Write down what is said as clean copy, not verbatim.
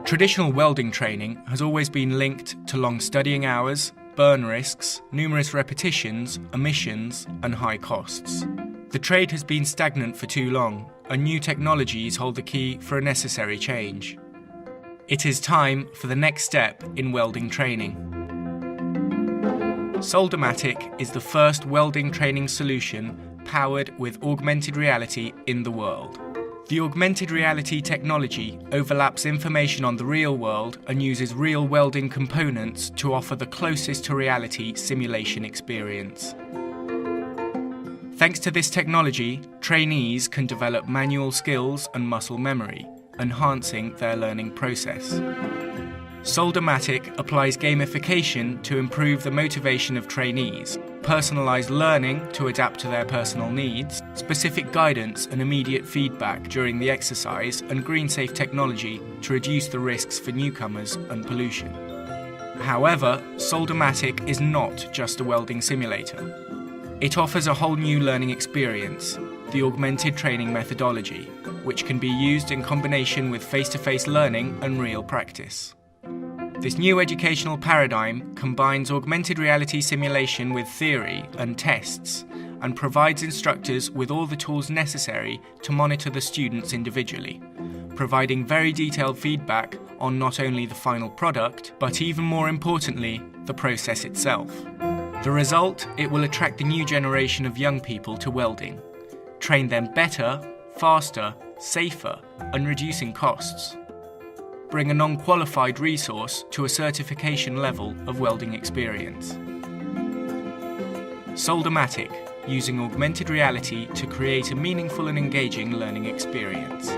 Traditional welding training has always been linked to long studying hours, burn risks, numerous repetitions, omissions, and high costs. The trade has been stagnant for too long, and new technologies hold the key for a necessary change. It is time for the next step in welding training. Soldamatic is the first welding training solution powered with augmented reality in the world. The augmented reality technology overlaps information on the real world and uses real welding components to offer the closest to reality simulation experience. Thanks to this technology, trainees can develop manual skills and muscle memory, enhancing their learning process. Soldamatic applies gamification to improve the motivation of trainees, personalised learning to adapt to their personal needs, specific guidance and immediate feedback during the exercise, and green-safe technology to reduce the risks for newcomers and pollution. However, Soldamatic is not just a welding simulator. It offers a whole new learning experience, the augmented training methodology, which can be used in combination with face-to-face learning and real practice. This new educational paradigm combines augmented reality simulation with theory and tests and provides instructors with all the tools necessary to monitor the students individually, providing very detailed feedback on not only the final product, but even more importantly, the process itself. The result, it will attract the new generation of young people to welding, train them better, faster, safer, and reducing costs. Bring a non-qualified resource to a certification level of welding experience. Soldamatic, using augmented reality to create a meaningful and engaging learning experience.